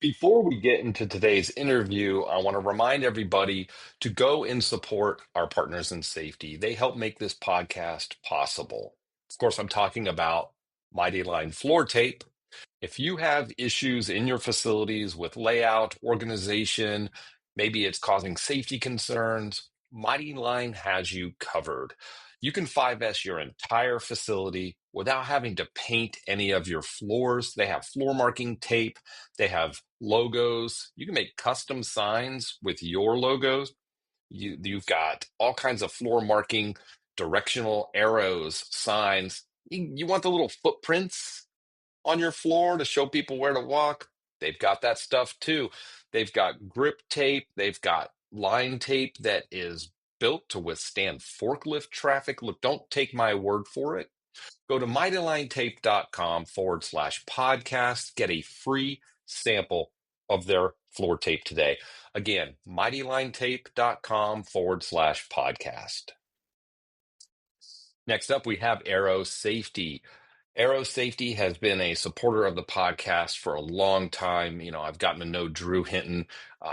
Before we get into today's interview, I want to remind everybody to go and support our partners in safety. They help make this podcast possible. Of course, I'm talking about Mighty Line Floor Tape. If you have issues in your facilities with layout, organization, maybe it's causing safety concerns, Mighty Line has you covered. You can 5S your entire facility without having to paint any of your floors. They have floor marking tape. They have logos. You can make custom signs with your logos. You've got all kinds of floor marking, directional arrows, signs. You want the little footprints on your floor to show people where to walk. They've got that stuff too. They've got grip tape. They've got line tape that is built to withstand forklift traffic. Look, don't take my word for it. Go to mightylinetape.com/podcast. Get a free sample of their floor tape today. Again, mightylinetape.com/podcast. Next up, we have Aero Safety. Aero Safety has been a supporter of the podcast for a long time. I've gotten to know Drew Hinton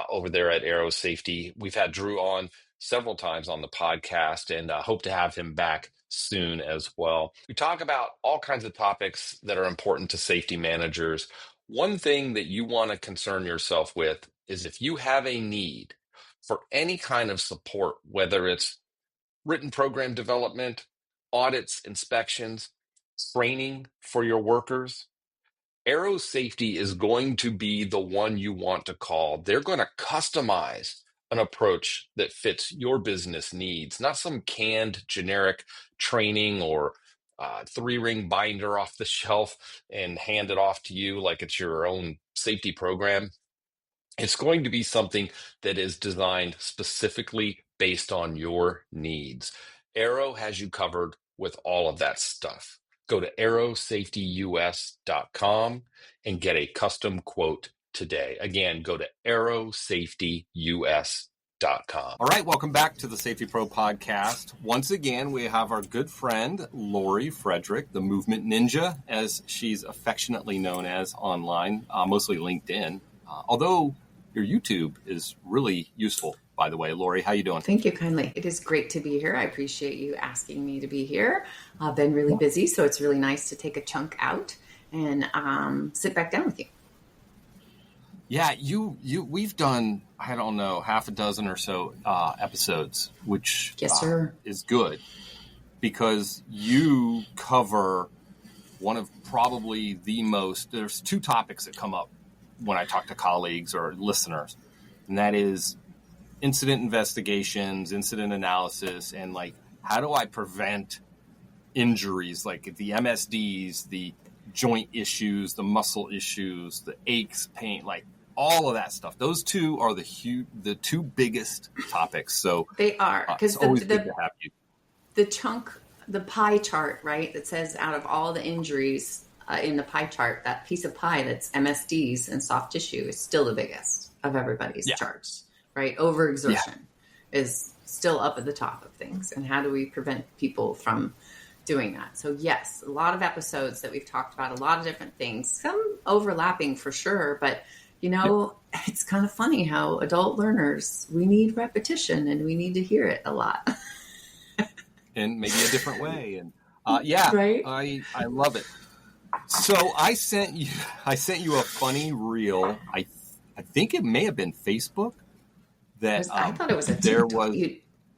over there at Aero Safety. We've had Drew on several times on the podcast and hope to have him back soon as well. We talk about all kinds of topics that are important to safety managers. One thing that you want to concern yourself with is if you have a need for any kind of support, whether it's written program development, audits, inspections, training for your workers, Aero Safety is going to be the one you want to call. They're going to customize an approach that fits your business needs, not some canned generic training or three-ring binder off the shelf and hand it off to you like it's your own safety program. It's going to be something that is designed specifically based on your needs. Aero has you covered with all of that stuff. Go to aerosafetyus.com and get a custom quote today. Again, go to aerosafetyus.com. All right, welcome back to the Safety Pro podcast. Once again, we have our good friend, Lori Frederic, the Movement Ninja, as she's affectionately known as online, mostly LinkedIn. Although your YouTube is really useful, by the way. Lori, how you doing? Thank you kindly. It is great to be here. I appreciate you asking me to be here. I've been really busy, so it's really nice to take a chunk out and sit back down with you. Yeah, we've done, I don't know, half a dozen or so episodes, which yes, sir. Is good because you cover one of probably the most, there's two topics that come up when I talk to colleagues or listeners, and that is incident investigations, incident analysis, and like, how do I prevent injuries like the MSDs, the joint issues, the muscle issues, the aches, pain, like all of that stuff. Those two are the two biggest topics. So they are, because it's always good to have you. The pie chart, right, that says out of all the injuries in the pie chart, that piece of pie that's MSDs and soft tissue is still the biggest of everybody's charts, right? Overexertion is still up at the top of things. And how do we prevent people from doing that? So yes, a lot of episodes that we've talked about, a lot of different things, some overlapping for sure, but it's kind of funny how adult learners, we need repetition and we need to hear it a lot. And maybe a different way. And right? I love it. So I sent you a funny reel. I think it may have been Facebook. I thought it was a TikTok. There was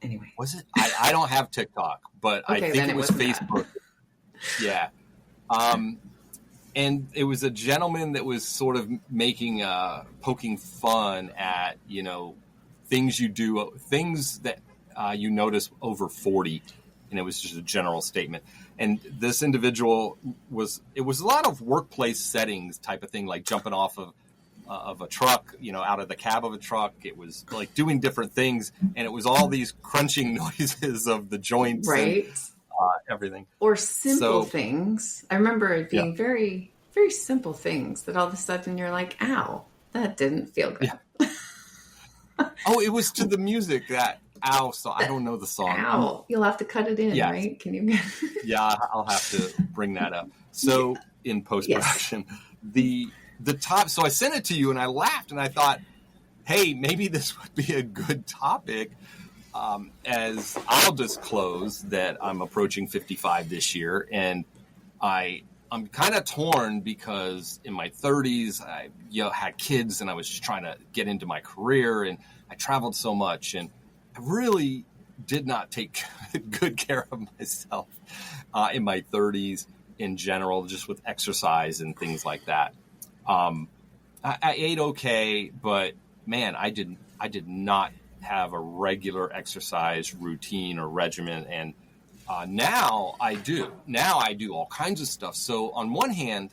anyway. Was it? I don't have TikTok, but okay, I think it was Facebook. Yeah. And it was a gentleman that was sort of making poking fun at things you do, things that you notice over 40. And it was just a general statement. And this individual it was a lot of workplace settings type of thing, like jumping off of a truck, out of the cab of a truck. It was like doing different things. And it was all these crunching noises of the joints. Right. And, everything. Or simple things. I remember it being very, very simple things that all of a sudden you're like, ow, that didn't feel good. Yeah. Oh, it was to the music that ow, so I don't know the song. Ow. You'll have to cut it in, right? Can you? Yeah, I'll have to bring that up. So in post-production, So I sent it to you and I laughed and I thought, hey, maybe this would be a good topic. As I'll disclose that I'm approaching 55 this year, and I'm kind of torn because in my 30s I had kids and I was just trying to get into my career, and I traveled so much, and I really did not take good care of myself in my 30s in general, just with exercise and things like that. I ate okay, but man, I did not have a regular exercise routine or regimen. And now I do. Now I do all kinds of stuff. So on one hand,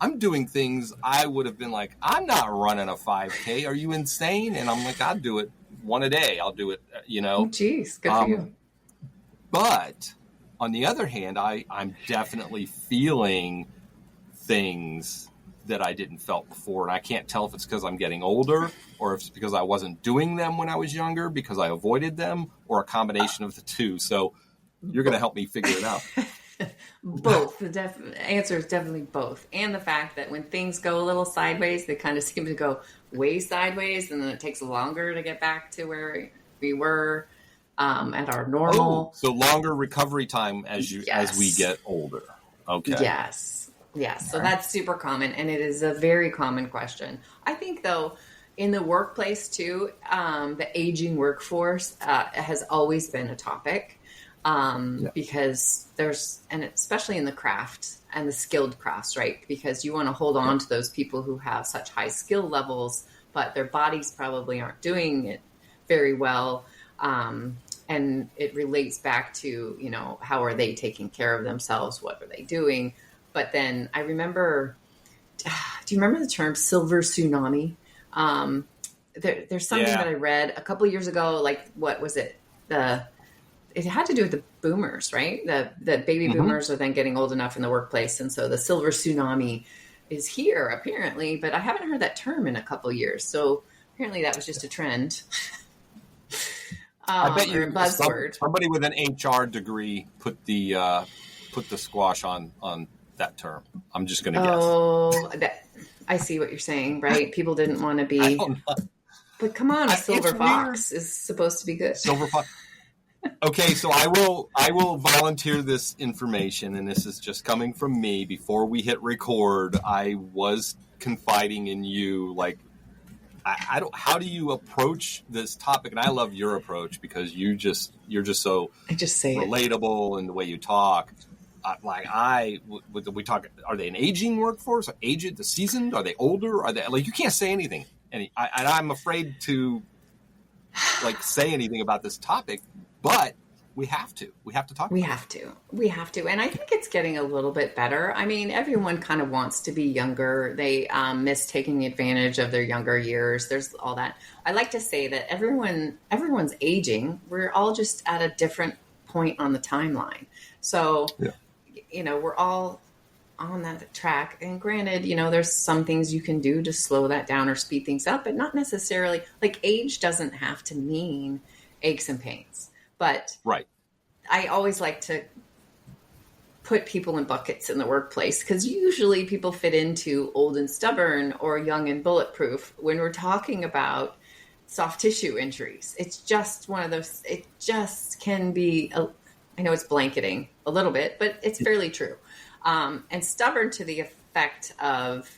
I'm doing things I would have been like, I'm not running a 5K. Are you insane? And I'm like, I'll do it one a day. I'll do it, Oh, geez, good for you. But on the other hand, I'm definitely feeling things that I didn't felt before. And I can't tell if it's because I'm getting older or if it's because I wasn't doing them when I was younger because I avoided them, or a combination of the two. So you're going to help me figure it out. Both. The answer is definitely both. And the fact that when things go a little sideways, they kind of seem to go way sideways, and then it takes longer to get back to where we were at our normal. Oh, so longer recovery time as we get older. Okay. Yes. So that's super common, and it is a very common question. I think, though, in the workplace too, the aging workforce has always been a topic. Because and especially in the craft and the skilled crafts, right? Because you want to hold on to those people who have such high skill levels, but their bodies probably aren't doing it very well. And it relates back to, how are they taking care of themselves? What are they doing? But then I remember, do you remember the term silver tsunami? There's something that I read a couple years ago, like, what was it? It had to do with the boomers, right? The baby boomers are then getting old enough in the workplace. And so the silver tsunami is here, apparently, but I haven't heard that term in a couple years. So apparently that was just a trend. I bet you a buzzword. Somebody with an HR degree put the squash on that term. I'm just going to guess. Oh, I see what you're saying, right? People didn't want to be, but come on, a silver fox is supposed to be good. Silver fox. Okay, so I will volunteer this information, and this is just coming from me. Before we hit record, I was confiding in you, like, I don't. How do you approach this topic? And I love your approach because you're just so relatable in the way you talk. We talk. Are they an aging workforce? Aged, the seasoned? Are they older? Are they like, you can't say anything? And I'm afraid to say anything about this topic. But we have to talk about it. We have to. And I think it's getting a little bit better. I mean, everyone kind of wants to be younger. They miss taking advantage of their younger years. There's all that. I like to say that everyone's aging. We're all just at a different point on the timeline. So, we're all on that track. And granted, there's some things you can do to slow that down or speed things up, but not necessarily. Like, age doesn't have to mean aches and pains. But right. I always like to put people in buckets in the workplace because usually people fit into old and stubborn or young and bulletproof. When we're talking about soft tissue injuries, it's just one of those, it just can be, I know it's blanketing a little bit, but it's fairly true. And stubborn to the effect of,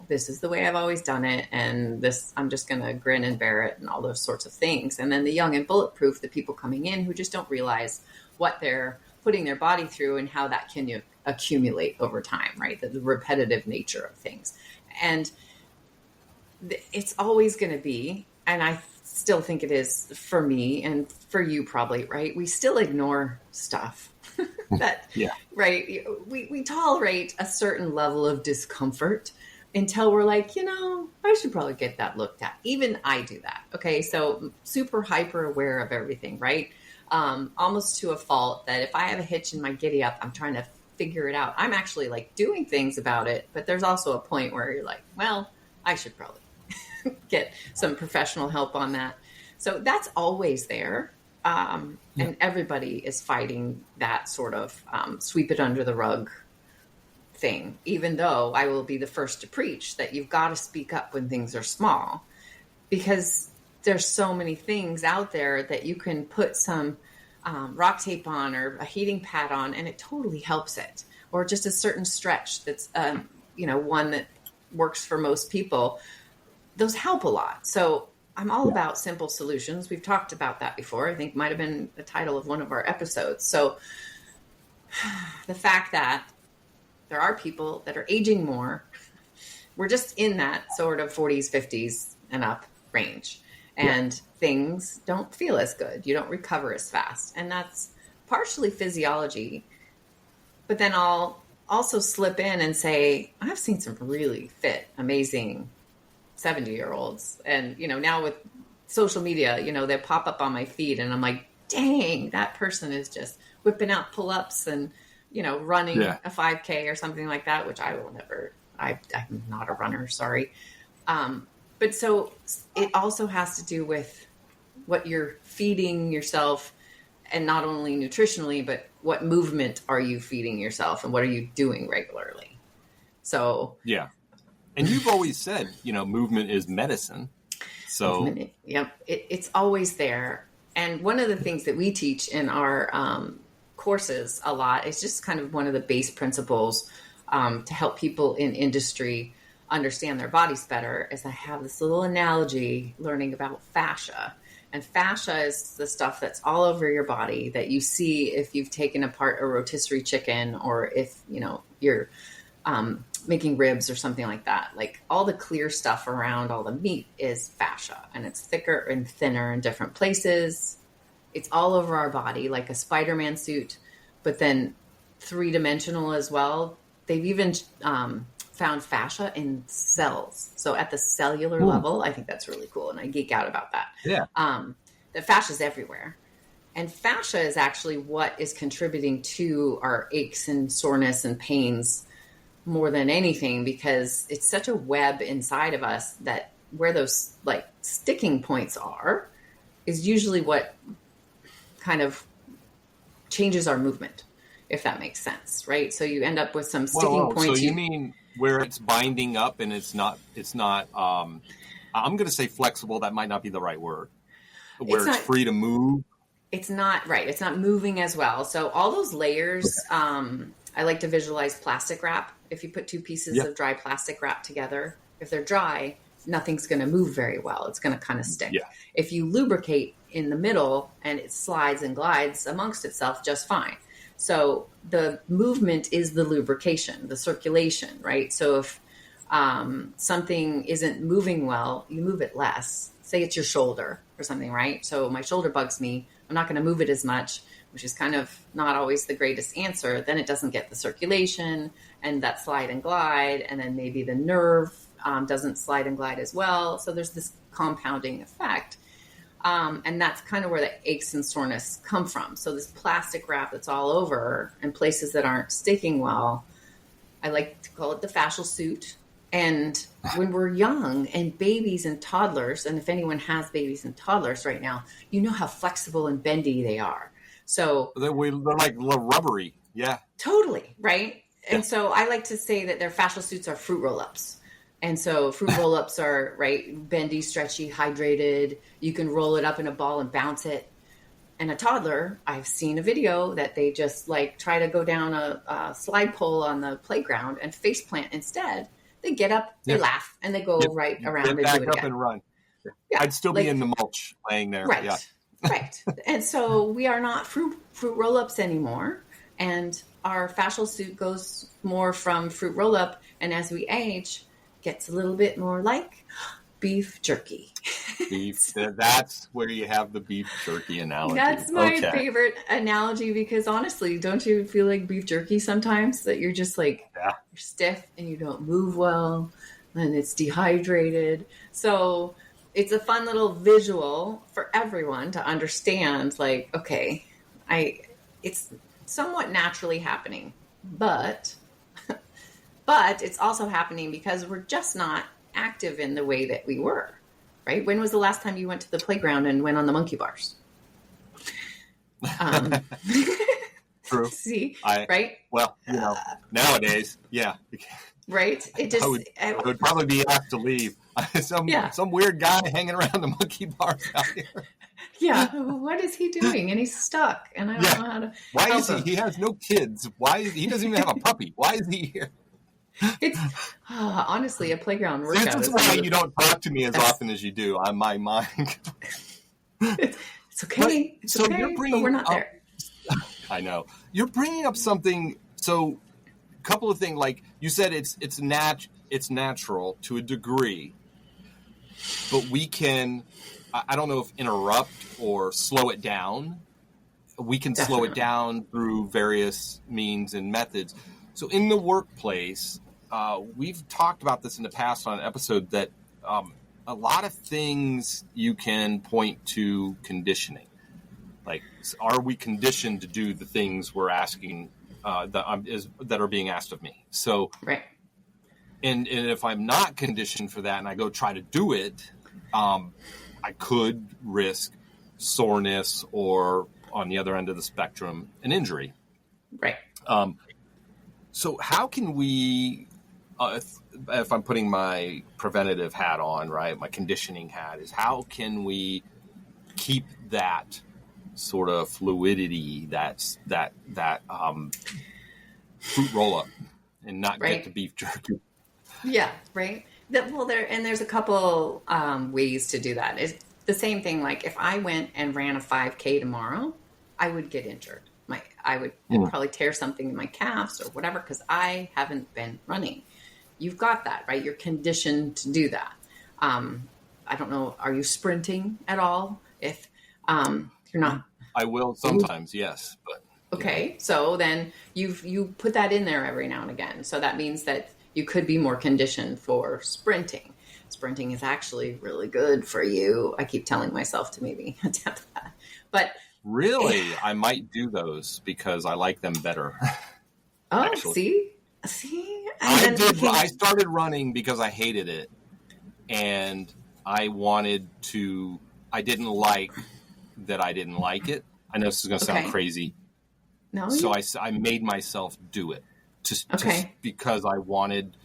this is the way I've always done it, and this, I'm just going to grin and bear it, and all those sorts of things. And then the young and bulletproof, the people coming in who just don't realize what they're putting their body through and how that can accumulate over time, right? The repetitive nature of things. And it's always going to be, and I still think it is for me and for you probably, right? We still ignore stuff. Right. We tolerate a certain level of discomfort until we're like, I should probably get that looked at. Even I do that. Okay. So super hyper aware of everything, right? Almost to a fault that if I have a hitch in my giddy up, I'm trying to figure it out. I'm actually doing things about it, but there's also a point where you're like, well, I should probably get some professional help on that. So that's always there. And everybody is fighting that sort of sweep it under the rug thing, even though I will be the first to preach that you've got to speak up when things are small, because there's so many things out there that you can put some rock tape on or a heating pad on, and it totally helps it. Or just a certain stretch that's, one that works for most people. Those help a lot. So I'm all about simple solutions. We've talked about that before. I think might have been the title of one of our episodes. So the fact that there are people that are aging more, we're just in that sort of 40s, 50s and up range. And things don't feel as good. You don't recover as fast. And that's partially physiology. But then I'll also slip in and say, I've seen some really fit, amazing 70-year-olds. And, now with social media, they pop up on my feed and I'm like, dang, that person is just whipping out pull-ups and, running a 5K or something like that, which I will never, I'm not a runner, sorry. But so it also has to do with what you're feeding yourself, and not only nutritionally, but what movement are you feeding yourself and what are you doing regularly? So, yeah. And you've always said, movement is medicine. So, it's always there. And one of the things that we teach in our courses a lot is just kind of one of the base principles to help people in industry understand their bodies better, is I have this little analogy learning about fascia. And fascia is the stuff that's all over your body that you see if you've taken apart a rotisserie chicken, or if, you're making ribs or something like that. Like all the clear stuff around all the meat is fascia, and it's thicker and thinner in different places. It's all over our body, like a Spider-Man suit, but then 3-dimensional as well. They've even found fascia in cells. So at the cellular level, I think that's really cool. And I geek out about that. Yeah. The fascia is everywhere. And fascia is actually what is contributing to our aches and soreness and pains more than anything, because it's such a web inside of us that where those like sticking points are is usually what kind of changes our movement, if that makes sense, right? So you end up with some sticking points. So you mean where it's binding up and it's not, I'm going to say flexible. That might not be the right word. Where it's free to move. It's not right. It's not moving as well. So all those layers, I like to visualize plastic wrap. If you put two pieces of dry plastic wrap together, if they're dry, nothing's going to move very well. It's going to kind of stick. Yeah. If you lubricate in the middle and it slides and glides amongst itself just fine. So the movement is the lubrication, the circulation, right? So if something isn't moving well, you move it less. Say it's your shoulder or something, right? So my shoulder bugs me. I'm not going to move it as much, which is kind of not always the greatest answer. Then it doesn't get the circulation and that slide and glide. And then maybe the nerve doesn't slide and glide as well. So there's this compounding effect. And that's kind of where the aches and soreness come from. So this plastic wrap that's all over and places that aren't sticking well, I like to call it the fascial suit. And when we're young and babies and toddlers, and if anyone has babies and toddlers right now, you know how flexible and bendy they are. So they're like rubbery. Yeah, totally. Right. Yeah. And so I like to say that their fascial suits are fruit roll-ups. And so fruit roll-ups are bendy, stretchy, hydrated. You can roll it up in a ball and bounce it. And a toddler, I've seen a video that they just try to go down a slide pole on the playground and face plant instead. They get up, they laugh, and they go right around and back do it up again. And run. Yeah. I'd still be in the mulch laying there. Right, yeah. Right. And so we are not fruit roll-ups anymore. And our fascial suit goes more from fruit roll-up. And as we age, gets a little bit more like beef jerky. That's where you have the beef jerky analogy. That's my favorite analogy, because honestly, don't you feel like beef jerky sometimes, that you're just you're stiff and you don't move well and it's dehydrated? So it's a fun little visual for everyone to understand, okay, it's somewhat naturally happening, but it's also happening because we're just not active in the way that we were, right? When was the last time you went to the playground and went on the monkey bars? True. See, right? Well, nowadays, yeah. Right? I would probably be asked to leave. Some weird guy hanging around the monkey bars out here. Yeah, what is he doing? And he's stuck, and I don't know how to. Why is he? He has no kids. He doesn't even have a puppy? Why is he here? It's honestly a playground workout. This is why you don't talk to me as often as you do on my mind. It's okay. It's okay, but we're not there. I know you're bringing up something. So, a couple of things, like you said, it's natural to a degree, but we can. I don't know if interrupt or slow it down. We can slow it down through various means and methods. So in the workplace, we've talked about this in the past on an episode that a lot of things you can point to conditioning. Like, are we conditioned to do the things we're asking that are being asked of me? So, right. And if I'm not conditioned for that and I go try to do it, I could risk soreness or, on the other end of the spectrum, an injury. Right. So how can we, if I'm putting my preventative hat on, right, my conditioning hat, is how can we keep that sort of fluidity, that fruit roll up, and not get to beef jerky? Yeah, right. There's a couple ways to do that. It's the same thing. Like if I went and ran a 5K tomorrow, I would get injured. I would probably tear something in my calves or whatever because I haven't been running. You've got that, right? You're conditioned to do that. I don't know. Are you sprinting at all? If you're not, I will sometimes. Yes, but okay. So then you put that in there every now and again. So that means that you could be more conditioned for sprinting. Sprinting is actually really good for you. I keep telling myself to maybe attempt that, but. Really, I might do those because I like them better. Oh, actually. see. I started running because I hated it, and I wanted to. I didn't like that. I didn't like it. I know this is going to sound crazy. No. So I made myself do it just because I wanted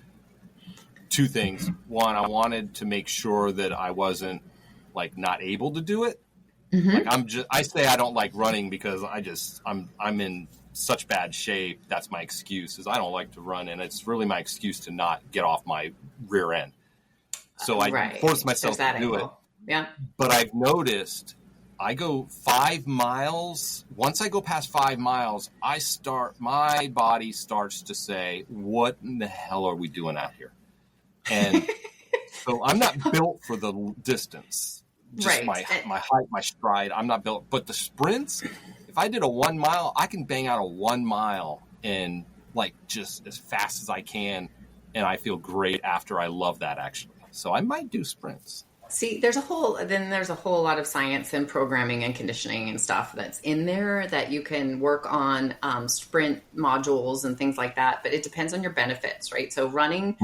two things. One, I wanted to make sure that I wasn't like not able to do it. Mm-hmm. Like I say I don't like running because I'm in such bad shape. That's my excuse, is I don't like to run, and it's really my excuse to not get off my rear end. So I force myself to do it. Yeah. But I've noticed I go 5 miles. Once I go past 5 miles, my body starts to say, what in the hell are we doing out here? And so I'm not built for the distance. Just my height, my stride, I'm not built. But the sprints, if I did a 1 mile, I can bang out a 1 mile in like just as fast as I can, and I feel great after. I love that, actually. So I might do sprints. See, there's a whole lot of science and programming and conditioning and stuff that's in there that you can work on, sprint modules and things like that. But it depends on your benefits, right? So running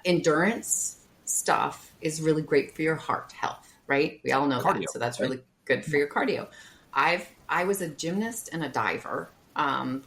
endurance stuff is really great for your heart health. Right? We all know cardio, that. So that's really good for your cardio. I was a gymnast and a diver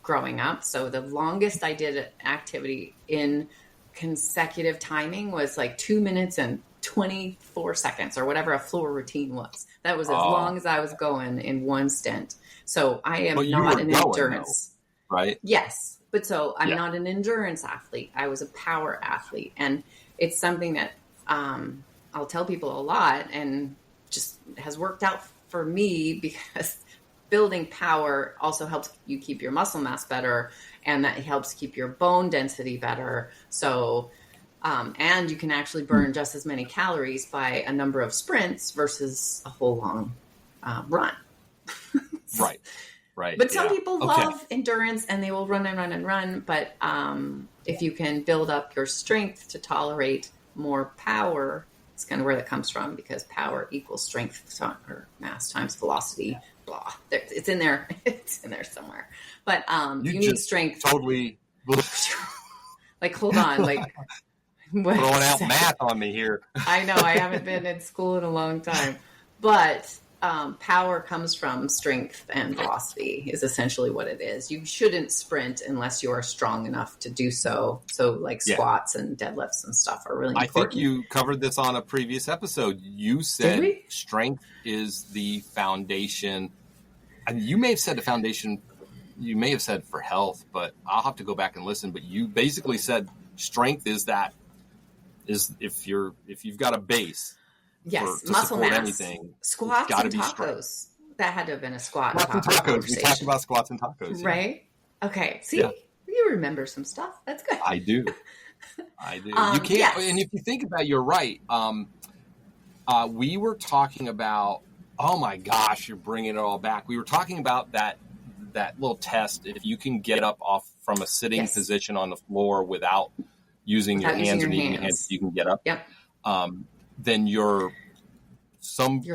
growing up. So the longest I did an activity in consecutive timing was like 2 minutes and 24 seconds or whatever a floor routine was. That was as long as I was going in one stint. So I am not an endurance. Though, right? Yes. But so I'm not an endurance athlete. I was a power athlete. And it's something that I'll tell people a lot and just has worked out for me because building power also helps you keep your muscle mass better, and that helps keep your bone density better. So, and you can actually burn just as many calories by a number of sprints versus a whole long run. Right. But some people love endurance and they will run and run and run. But if you can build up your strength to tolerate more power, it's kind of where that comes from, because power equals strength or mass times velocity. Blah. It's in there. It's in there somewhere. But you need strength. Totally. Like, hold on. Like, throwing out math on me here. I know. I haven't been in school in a long time. But power comes from strength and velocity is essentially what it is. You shouldn't sprint unless you are strong enough to do so. So like squats and deadlifts and stuff are really important. I think you covered this on a previous episode. You said strength is the foundation. And you may have said the foundation, you may have said for health, but I'll have to go back and listen. But you basically said strength is if you've got a base. Yes, to muscle mass. Anything, squats and tacos. That had to have been a squat and tacos. We talked about squats and tacos, right? Okay. See, you remember some stuff. That's good. I do. You can't, and if you think about it, you're right. We were talking about. Oh my gosh, you're bringing it all back. We were talking about that little test. If you can get up off from a sitting position on the floor without using your hands or needing your hands, you can get up. Yep. Then your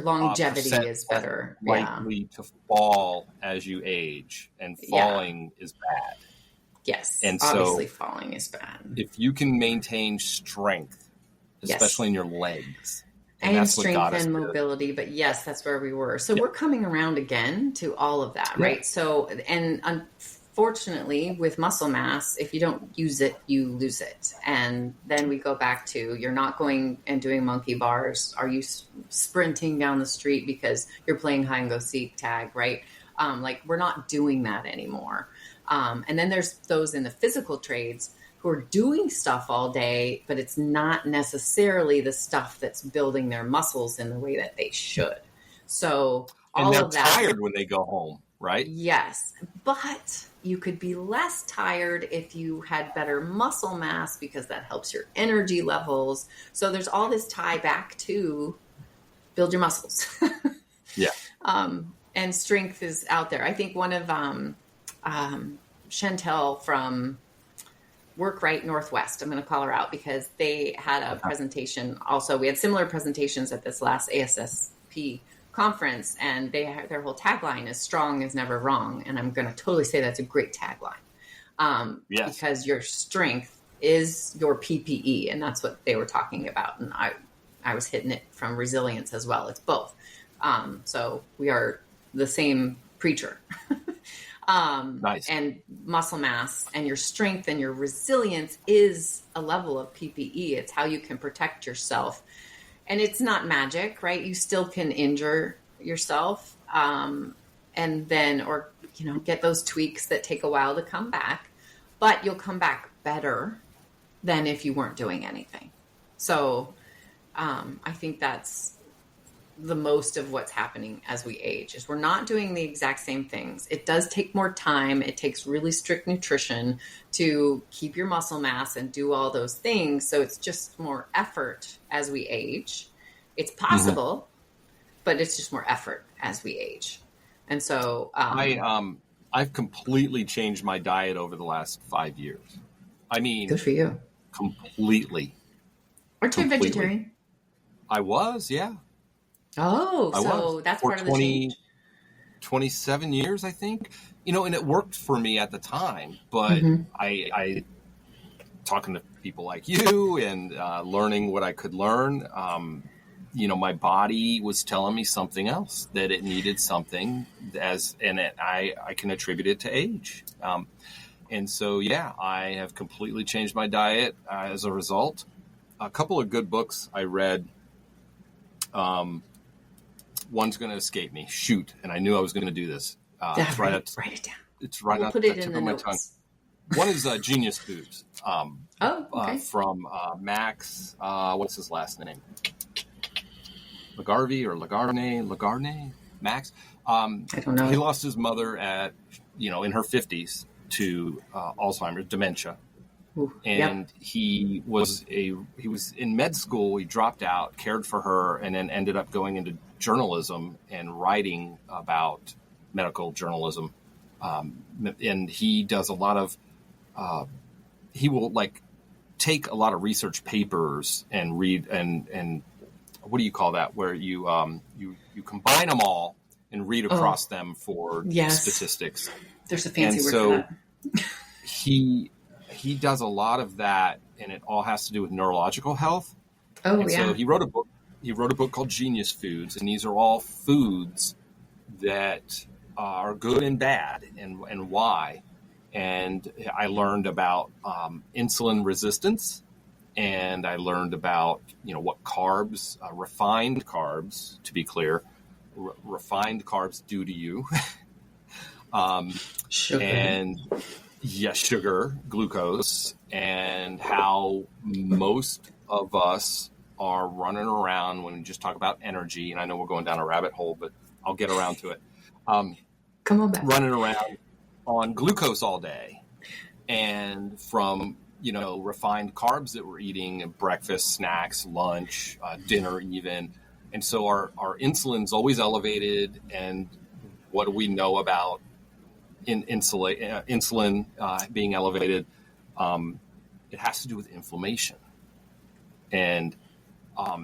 longevity is better. Likely to fall as you age, and falling is bad. Yes, and obviously falling is bad. If you can maintain strength, especially in your legs, and strength and mobility, but yes, that's where we were. So we're coming around again to all of that, right? So, and unfortunately with muscle mass, if you don't use it, you lose it. And then we go back to, you're not going and doing monkey bars. Are you sprinting down the street because you're playing hide and go seek tag, right? Like we're not doing that anymore. And then there's those in the physical trades who are doing stuff all day, but it's not necessarily the stuff that's building their muscles in the way that they should. So all of that. They're tired when they go home, right? Yes. But you could be less tired if you had better muscle mass because that helps your energy levels. So there's all this tie back to build your muscles. And strength is out there. I think one of Chantel from Work Right Northwest, I'm going to call her out because they had a presentation. Also, we had similar presentations at this last ASSP conference, and their whole tagline is "Strong is never wrong," and I'm going to totally say that's a great tagline. Because your strength is your PPE, and that's what they were talking about. And I was hitting it from resilience as well. It's both. So we are the same preacher. Nice. And muscle mass and your strength and your resilience is a level of PPE. It's how you can protect yourself. And it's not magic, right? You still can injure yourself and then, or, get those tweaks that take a while to come back, but you'll come back better than if you weren't doing anything. So I think that's the most of what's happening as we age is we're not doing the exact same things. It does take more time. It takes really strict nutrition to keep your muscle mass and do all those things. So it's just more effort as we age. It's possible, but it's just more effort as we age. And so I've completely changed my diet over the last 5 years. I mean, good for you. Completely. Aren't you a vegetarian? I was, yeah. Oh, so that's part of the change. 27 years, I think. And it worked for me at the time, but I talking to people like you and learning what I could learn, my body was telling me something else, that it needed something I can attribute it to age. And so, I have completely changed my diet as a result. A couple of good books I read. One's going to escape me. Shoot. And I knew I was going to do this. Write it down. It's right we'll on put the it tip in the of my notes. tongue. One is Genius Foods. Okay. From Max. What's his last name? Lagarne? Max. I don't know. He lost his mother at, in her 50s to Alzheimer's, dementia. Ooh, and he was in med school. He dropped out, cared for her, and then ended up going into journalism and writing about medical journalism. And he does a lot of, he will take a lot of research papers and read and what do you call that? Where you combine them all and read across them for statistics. There's a fancy word for that. He does a lot of that, and it all has to do with neurological health. Oh, and so he wrote a book. he wrote a book called Genius Foods, and these are all foods that are good and bad, and why. And I learned about insulin resistance, and I learned about what carbs, refined carbs, to be clear, refined carbs do to you, Sugar. and sugar, glucose, and how most of us are running around when we just talk about energy. And I know we're going down a rabbit hole, but I'll get around to it. Come on back. Running around on glucose all day, and from refined carbs that we're eating at breakfast, snacks, lunch, dinner even. And so our insulin's always elevated. And what do we know about insulin being elevated? It has to do with inflammation. And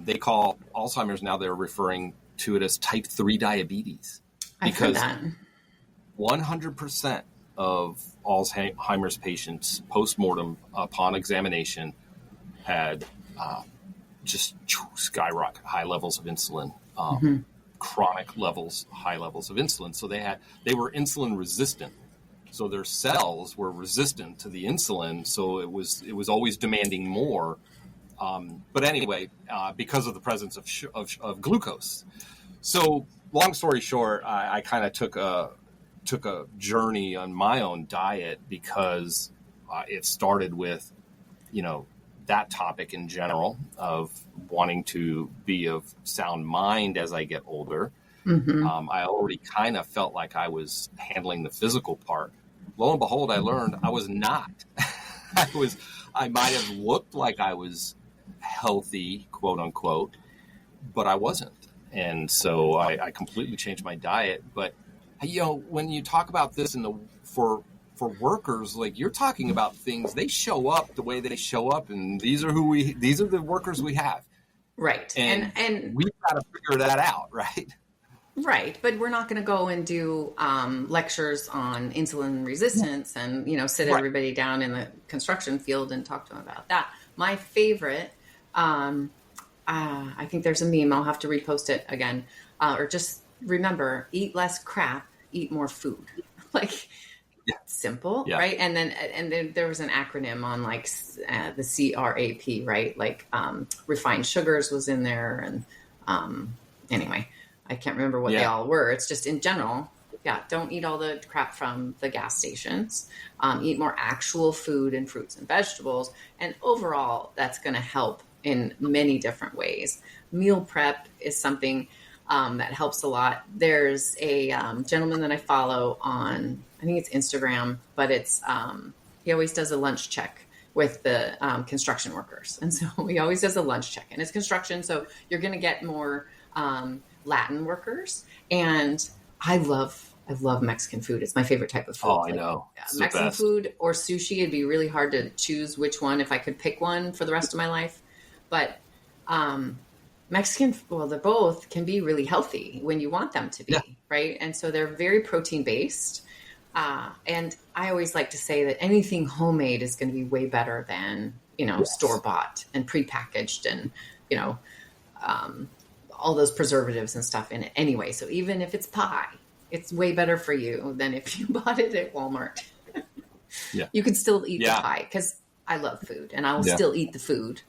they call Alzheimer's now, they're referring to it as type 3 diabetes. I've heard that. 100% of Alzheimer's patients post-mortem upon examination had just skyrocket high levels of insulin, chronic levels, high levels of insulin. So they were insulin resistant. So their cells were resistant to the insulin. So it was always demanding more. But anyway, because of the presence of glucose. So long story short, I kind of took a journey on my own diet because it started with, that topic in general of wanting to be of sound mind as I get older. I already kind of felt like I was handling the physical part. Lo and behold, I learned I was not. I might have looked like I was healthy, quote unquote, but I wasn't. And so I completely changed my diet. But when you talk about this for workers, like you're talking about things, they show up the way they show up, and these are the workers we have. Right. And we've got to figure that out, right? Right. But we're not going to go and do lectures on insulin resistance and, sit everybody down in the construction field and talk to them about that. My favorite, I think there's a meme, I'll have to repost it again, or just remember, eat less crap, eat more food. Simple, right? And then there was an acronym on the CRAP, right? Refined sugars was in there. And anyway, I can't remember what they all were. It's just in general, don't eat all the crap from the gas stations. Eat more actual food and fruits and vegetables. And overall, that's going to help in many different ways. Meal prep is something that helps a lot. There's a gentleman that I follow on, I think it's Instagram, but it's he always does a lunch check with the construction workers. And so he always does a lunch check. And it's construction, so you're going to get more Latin workers. And I love Mexican food. It's my favorite type of food. Oh, I know. Mexican food or sushi, it'd be really hard to choose which one if I could pick one for the rest of my life. But Mexican, they both can be really healthy when you want them to be, right? And so they're very protein based. And I always like to say that anything homemade is going to be way better than, store bought and prepackaged and, all those preservatives and stuff in it anyway. So even if it's pie, it's way better for you than if you bought it at Walmart. You can still eat the pie because I love food and I will still eat the food.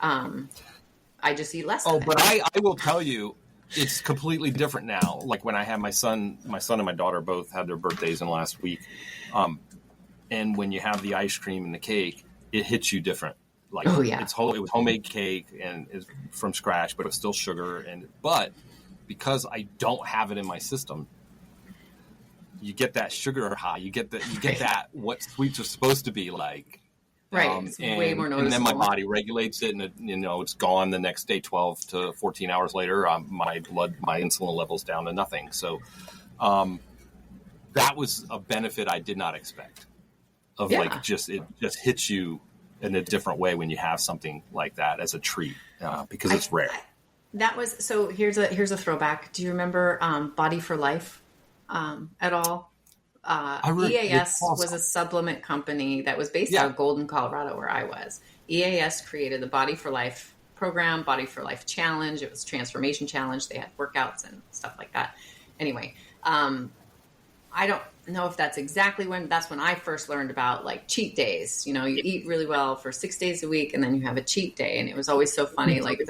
I just eat less of it. But I will tell you, it's completely different now. Like when I had my son and my daughter both had their birthdays in the last week. And when you have the ice cream and the cake, it hits you different. Like it was homemade cake and it's from scratch, but it was still sugar. But because I don't have it in my system, you get that sugar high. You get that what sweets are supposed to be like. Right. It's way more noticeable. And then my body regulates it and it's gone the next day, 12 to 14 hours later, my insulin level's down to nothing. So that was a benefit I did not expect of it just hits you in a different way when you have something like that as a treat because it's rare. That was, so here's a throwback. Do you remember Body for Life at all? EAS was a supplement company that was based out of Golden, Colorado, where I was. EAS created the Body for Life program, Body for Life Challenge. It was Transformation Challenge. They had workouts and stuff like that. Anyway, I don't know if that's exactly when I first learned about like cheat days. You eat really well for 6 days a week and then you have a cheat day. And it was always so funny. Like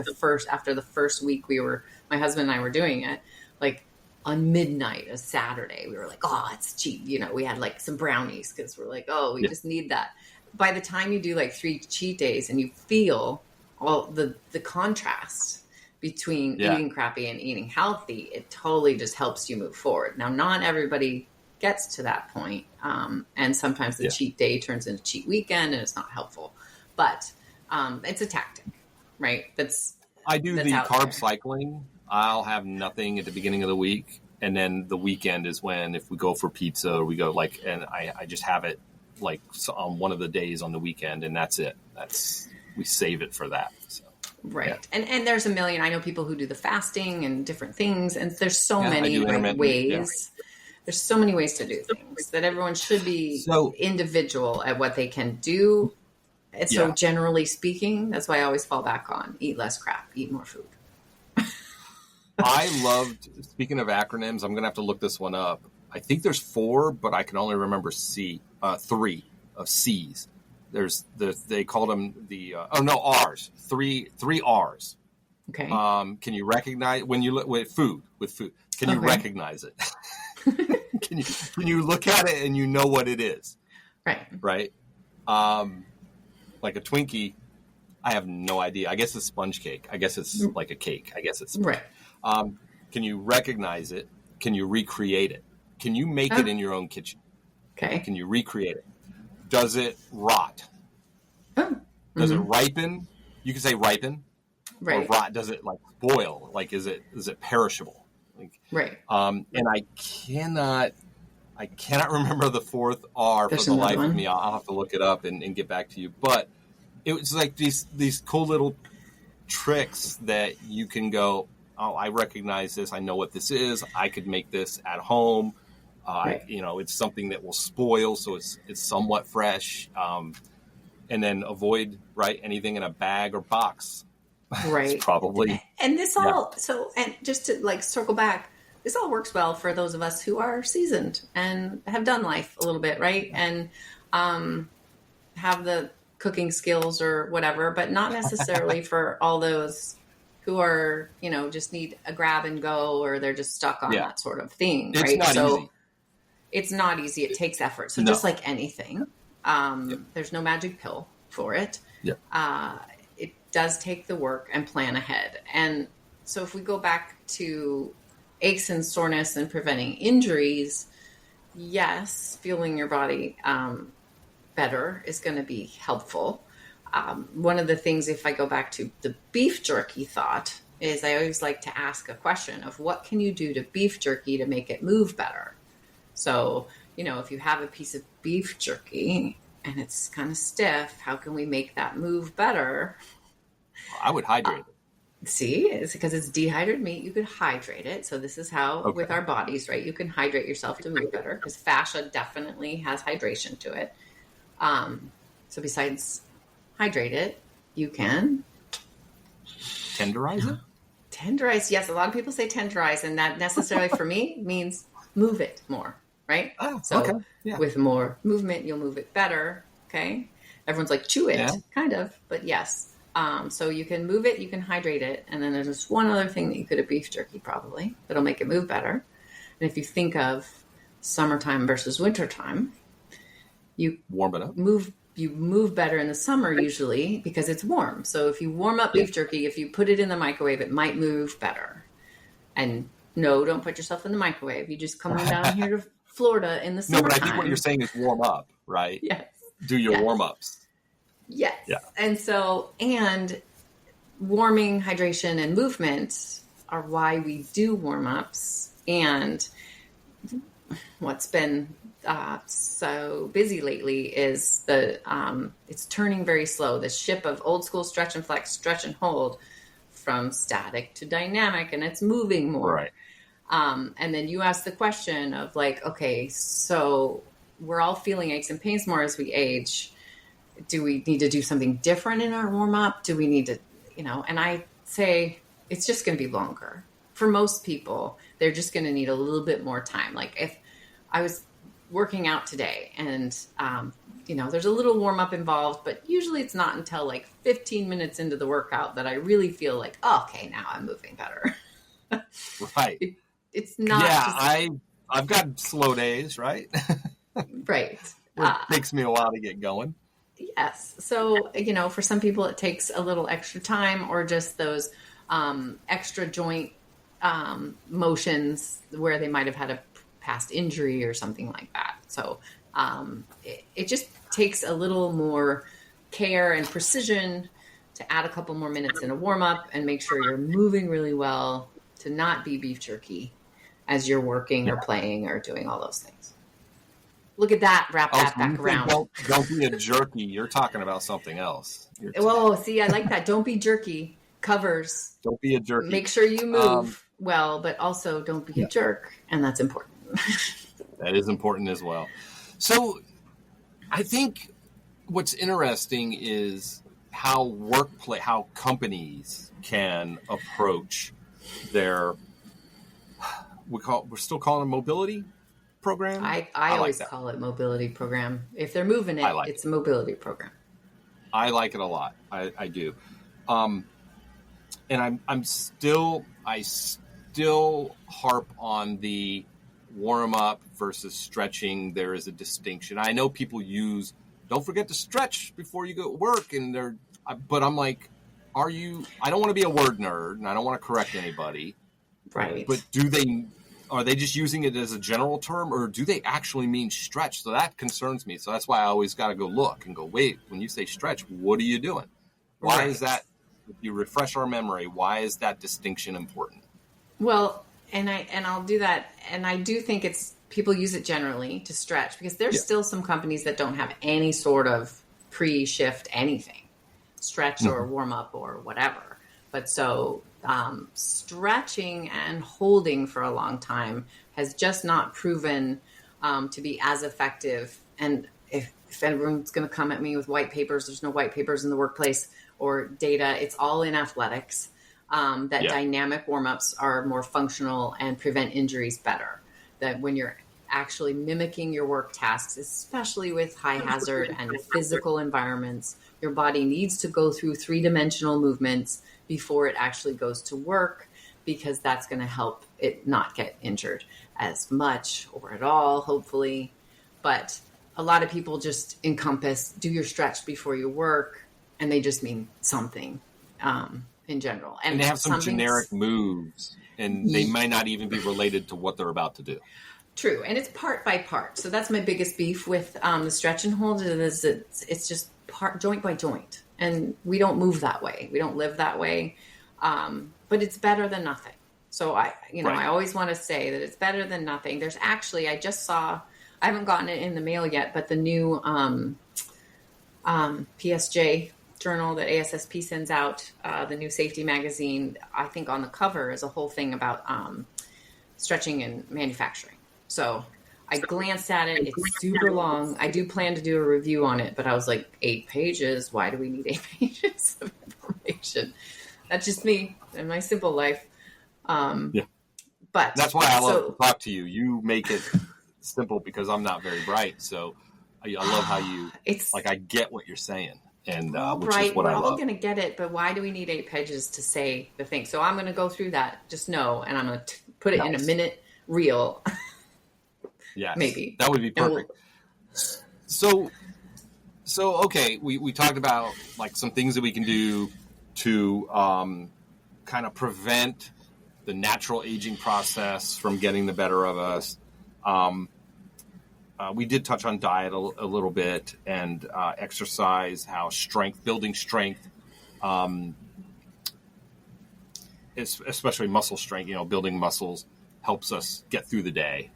after the first week my husband and I were doing it, like on midnight, a Saturday, we were like, oh, it's cheat. We had like some brownies because we're like, oh, we just need that. By the time you do like 3 cheat days and you feel all the contrast between eating crappy and eating healthy, it totally just helps you move forward. Now, not everybody gets to that point. And sometimes the cheat day turns into cheat weekend and it's not helpful, but it's a tactic, right? I do the carb cycling. I'll have nothing at the beginning of the week. And then the weekend is when, if we go for pizza or we go and I just have it like on one of the days on the weekend and that's it. We save it for that. So. Right. Yeah. And there's a million, I know people who do the fasting and different things, and there's so many ways. Yeah. There's so many ways to do things that everyone should be individual at what they can do. And so generally speaking, that's why I always fall back on eat less crap, eat more food. I loved, speaking of acronyms, I'm going to have to look this one up. I think there's 4, but I can only remember 3 of C's. They called them R's. 3 R's. Okay. Can you recognize when you look with food? Can you recognize it? Can you look at it and you know what it is? Right. Right. Like a Twinkie, I have no idea. I guess it's sponge cake. I guess it's like a cake. I guess it's right. Can you recognize it? Can you recreate it? Can you make it in your own kitchen? Okay. Can you recreate it? Does it rot? Oh. Does it ripen? You can say ripen. Right. Or rot. Does it like spoil? Like is it perishable? Like, right. And I cannot remember the 4th R for the life of me. I'll have to look it up and get back to you. But it was like these cool little tricks that you can go, oh, I recognize this. I know what this is. I could make this at home. Right. It's something that will spoil, so it's somewhat fresh. And then avoid anything in a bag or box. Right. Probably. And this all and just to like circle back, this all works well for those of us who are seasoned and have done life a little bit, right? And have the cooking skills or whatever, but not necessarily for all those who are, just need a grab and go, or they're just stuck on that sort of thing, right? It's not easy. It's not easy. It takes effort. So just like anything, there's no magic pill for it. Yeah. It does take the work and plan ahead. And so if we go back to aches and soreness and preventing injuries, yes, fueling your body better is going to be helpful. One of the things, if I go back to the beef jerky thought, is I always like to ask a question of what can you do to beef jerky to make it move better? So, if you have a piece of beef jerky and it's kind of stiff, how can we make that move better? I would hydrate it. See, it's because it's dehydrated meat. You could hydrate it. So this is how with our bodies, right? You can hydrate yourself to move better because fascia definitely has hydration to it. So besides hydrate it, you can tenderize it. Tenderize, yes. A lot of people say tenderize, and that necessarily for me means move it more, right? Oh, so with more movement, you'll move it better. Okay, everyone's like chew it, kind of, but yes. So you can move it, you can hydrate it, and then there's just one other thing that you could have beef jerky probably that'll make it move better. And if you think of summertime versus wintertime, you warm it up. You move better in the summer usually because it's warm. So if you warm up beef jerky, if you put it in the microwave, it might move better. And no, don't put yourself in the microwave. You just come on down here to Florida in the summertime. No, but I think what you're saying is warm up, right? Yes. Do your warm-ups. Yes. Yeah. And warming, hydration, and movement are why we do warm-ups. And what's been so busy lately is it's turning very slow. The ship of old school stretch and flex, stretch and hold from static to dynamic, and it's moving more. Right. And then you ask the question of like, okay, so we're all feeling aches and pains more as we age. Do we need to do something different in our warm up? Do we need to and I say it's just going to be longer. For most people, they're just going to need a little bit more time. Like if I was working out today and, there's a little warm up involved, but usually it's not until like 15 minutes into the workout that I really feel like, oh, okay, now I'm moving better. Right. It's not. Yeah, I've got slow days, right? Right. It takes me a while to get going. Yes. So, for some people it takes a little extra time, or just those extra joint motions where they might have had a past injury or something like that. So it just takes a little more care and precision to add a couple more minutes in a warm up and make sure you're moving really well, to not be beef jerky as you're working or playing or doing all those things. Look at that, wrap that back around. Don't be a jerky. You're talking about something else. See, I like that. Don't be jerky. Covers. Don't be a jerky. Make sure you move well, but also don't be a jerk. And that's important. That is important as well. So I think what's interesting is how companies can approach their, we're still calling it mobility program. I always call it mobility program. If they're moving it, it's a mobility program. I like it a lot. I do. And I still harp on the warm up versus stretching. There is a distinction. I know people don't forget to stretch before you go to work, but I'm like, I don't want to be a word nerd and I don't want to correct anybody. Right. But are they just using it as a general term, or do they actually mean stretch? So that concerns me. So that's why I always got to go look and go, wait, when you say stretch, what are you doing? Why is that? If you refresh our memory, why is that distinction important? Well, and I'll do that. And I do think people use it generally to stretch, because there's still some companies that don't have any sort of pre-shift anything, stretch or warm up or whatever. But so stretching and holding for a long time has just not proven to be as effective. And if everyone's going to come at me with white papers, there's no white papers in the workplace or data. It's all in athletics. Dynamic warm-ups are more functional and prevent injuries better. That when you're actually mimicking your work tasks, especially with high hazard and physical environments, your body needs to go through 3-dimensional movements before it actually goes to work, because that's going to help it not get injured as much or at all, hopefully. But a lot of people just encompass do your stretch before you work, and they just mean something. In general. And they have some generic moves, and they might not even be related to what they're about to do. True. And it's part by part. So that's my biggest beef with the stretch and hold, is it's just joint by joint. And we don't move that way. We don't live that way. But it's better than nothing. So I always want to say that it's better than nothing. There's actually, I haven't gotten it in the mail yet, but the new PSJ journal that ASSP sends out, the new safety magazine, I think on the cover is a whole thing about stretching and manufacturing. So I glanced at it. It's super long. I do plan to do a review on it, but I was like, 8 pages? Why do we need 8 pages of information? That's just me and my simple life. But that's why I love to talk to you. You make it simple, because I'm not very bright. So I love how I get what you're saying. And which is what I love. We're all going to get it, but why do we need 8 pages to say the thing? So I'm going to go through that. Just know, and I'm going to put it in a minute reel. Yes, maybe that would be perfect. So okay, we talked about like some things that we can do to kind of prevent the natural aging process from getting the better of us. We did touch on diet a little bit, and exercise, how building strength, especially muscle strength, building muscles helps us get through the day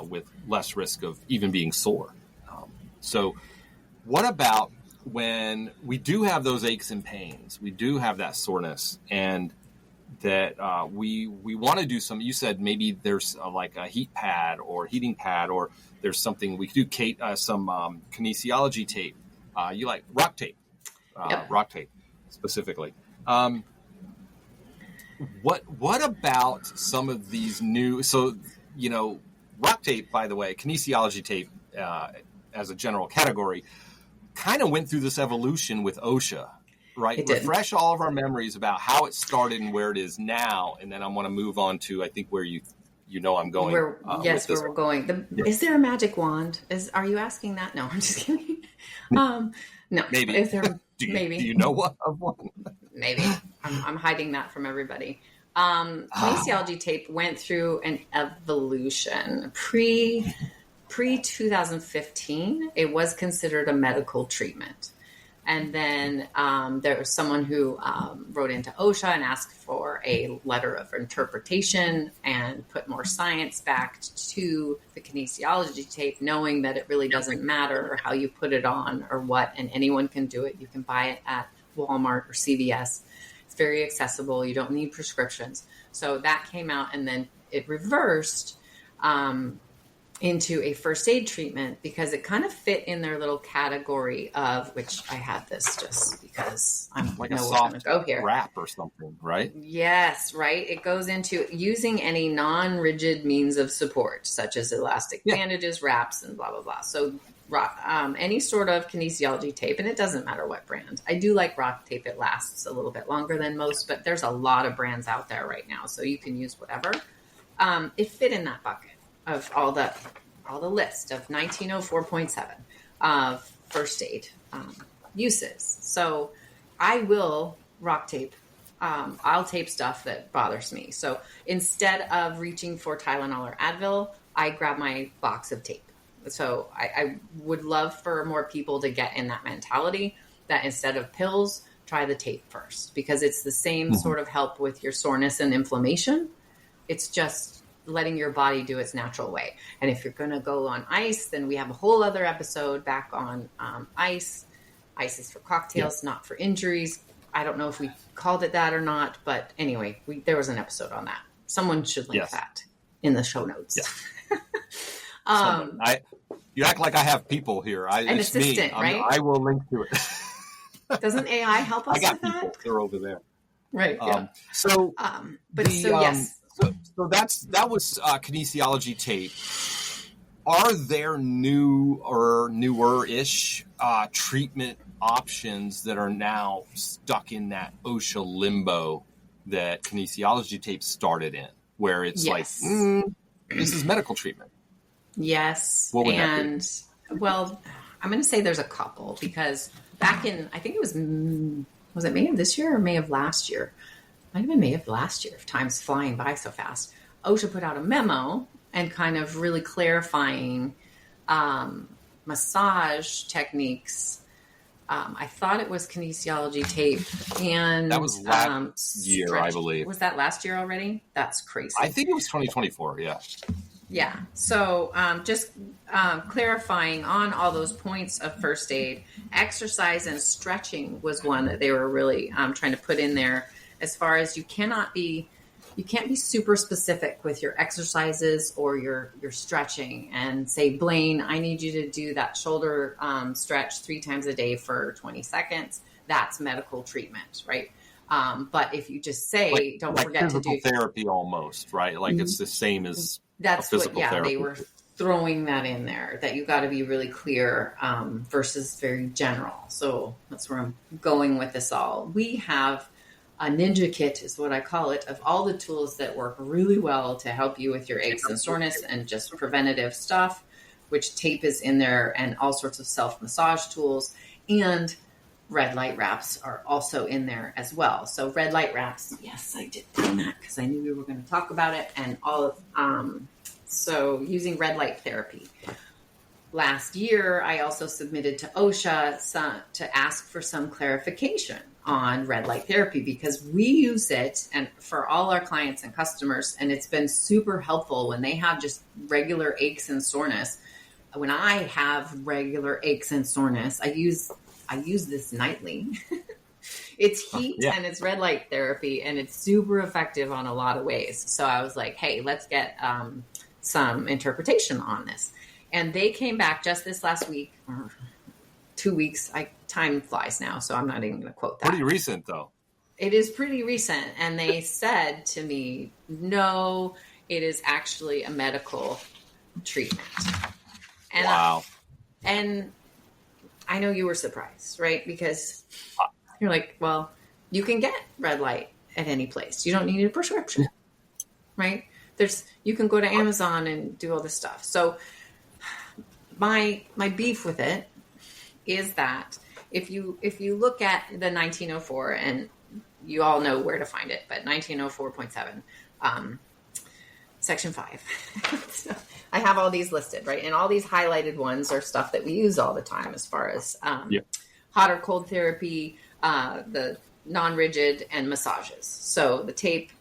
with less risk of even being sore. So what about when we do have those aches and pains, we do have that soreness, and that we want to do some, you said maybe there's like a heat pad or heating pad, or there's something we could do, some kinesiology tape. You like rock tape, rock tape specifically. What about some of these new? So, rock tape, by the way, kinesiology tape, as a general category, kind of went through this evolution with OSHA, right? It did. Refresh all of our memories about how it started and where it is now, and then I want to move on to, I think, where I'm going. Where we're going. Is there a magic wand? Are you asking that? No, I'm just kidding. No. Maybe. Is there? Maybe. Do you know what of one? Maybe. I'm hiding that from everybody. Kinesiology tape went through an evolution. Pre 2015, it was considered a medical treatment. And then there was someone who wrote into OSHA and asked for a letter of interpretation and put more science back to the kinesiology tape, knowing that it really doesn't matter how you put it on or what, and anyone can do it. You can buy it at Walmart or CVS. It's very accessible. You don't need prescriptions. So that came out, and then it reversed into a first aid treatment because it kind of fit in their little category of, which I have this just because I'm like a soft go here. wrap or something, right? Yes, right. It goes into using any non-rigid means of support, such as elastic bandages, wraps, and blah, blah, blah. So any sort of kinesiology tape, and it doesn't matter what brand. I do like rock tape. It lasts a little bit longer than most, but there's a lot of brands out there right now, so you can use whatever. It fit in that bucket of all the list of 1904.7 of first aid uses. So I will rock tape. I'll tape stuff that bothers me. So instead of reaching for Tylenol or Advil, I grab my box of tape. So I would love for more people to get in that mentality that instead of pills, try the tape first, because it's the same sort of help with your soreness and inflammation. It's just letting your body do its natural way. And if you're going to go on ice, then we have a whole other episode back on ice. Ice is for cocktails, not for injuries. I don't know if we called it that or not, but anyway, there was an episode on that. Someone should link that in the show notes. Yes. You act like I have people here. An assistant, right? I will link to it. Doesn't AI help us I got with people. that? They're over there. Right. Yeah. Yes. So that was kinesiology tape. Are there new or newer-ish treatment options that are now stuck in that OSHA limbo that kinesiology tape started in, where it's like, this is medical treatment? Yes. What would that be? Well, I'm going to say there's a couple, because back in, I think it was it May of this year or May of last year? Might have been May of last year. Time's flying by so fast. OSHA put out a memo and kind of really clarifying massage techniques. I thought it was kinesiology tape, and that was last year, I believe. Was that last year already? That's crazy. I think it was 2024. Yeah. Yeah. So just clarifying on all those points of first aid, exercise and stretching was one that they were really trying to put in there. As far as you can't be super specific with your exercises or your stretching and say, Blaine, I need you to do that shoulder stretch 3 times a day for 20 seconds. That's medical treatment, right? But if you just say, don't forget to do physical therapy almost, right? Like it's the same as that's physical therapy. They were throwing that in there, that you got to be really clear versus very general. So that's where I'm going with this all. We have a ninja kit is what I call it, of all the tools that work really well to help you with your aches and soreness and just preventative stuff, which tape is in there, and all sorts of self-massage tools, and red light wraps are also in there as well. So red light wraps, yes, I did find that because I knew we were going to talk about it, and all of, so using red light therapy. Last year, I also submitted to OSHA to ask for some clarification on red light therapy, because we use it and for all our clients and customers, and it's been super helpful when they have just regular aches and soreness. When I have regular aches and soreness, I use this nightly. It's heat and it's red light therapy, and it's super effective on a lot of ways. So I was like, hey, let's get some interpretation on this. And they came back just this last week, or 2 weeks. Time flies now, so I'm not even going to quote that. Pretty recent, though. It is pretty recent. And they said to me, no, it is actually a medical treatment. And wow. And I know you were surprised, right? Because you're like, well, you can get red light at any place. You don't need a prescription, right? You can go to Amazon and do all this stuff. So my beef with it is that if you look at the 1904, and you all know where to find it, but 1904.7, Section 5. So I have all these listed, right? And all these highlighted ones are stuff that we use all the time as far as hot or cold therapy, the non-rigid, and massages. So the tape,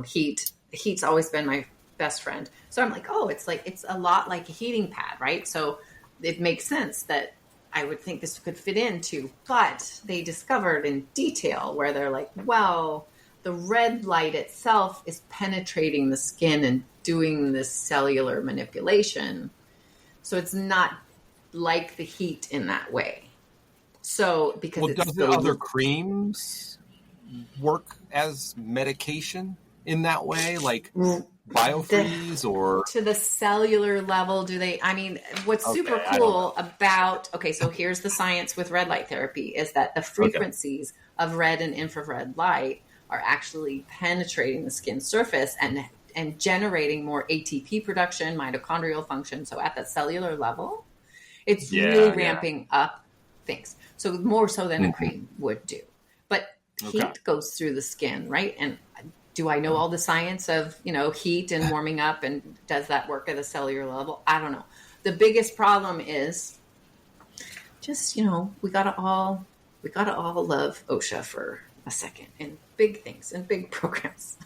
heat's always been my best friend. So I'm like, oh, it's a lot like a heating pad, right? So it makes sense that I would think this could fit into, but they discovered in detail where they're like, well, the red light itself is penetrating the skin and doing this cellular manipulation. So it's not like the heat in that way. So because does the other creams work as medication in that way? Like biofreeze or to the cellular level, do they? I mean, what's super cool about, so here's the science with red light therapy is that the frequencies of red and infrared light are actually penetrating the skin surface and generating more ATP production, mitochondrial function. So at that cellular level, it's really ramping up things. So more so than a cream would do. But heat goes through the skin, right? And do I know all the science of, heat and warming up, and does that work at a cellular level? I don't know. The biggest problem is just, we gotta all love OSHA for a second, and big things and big programs.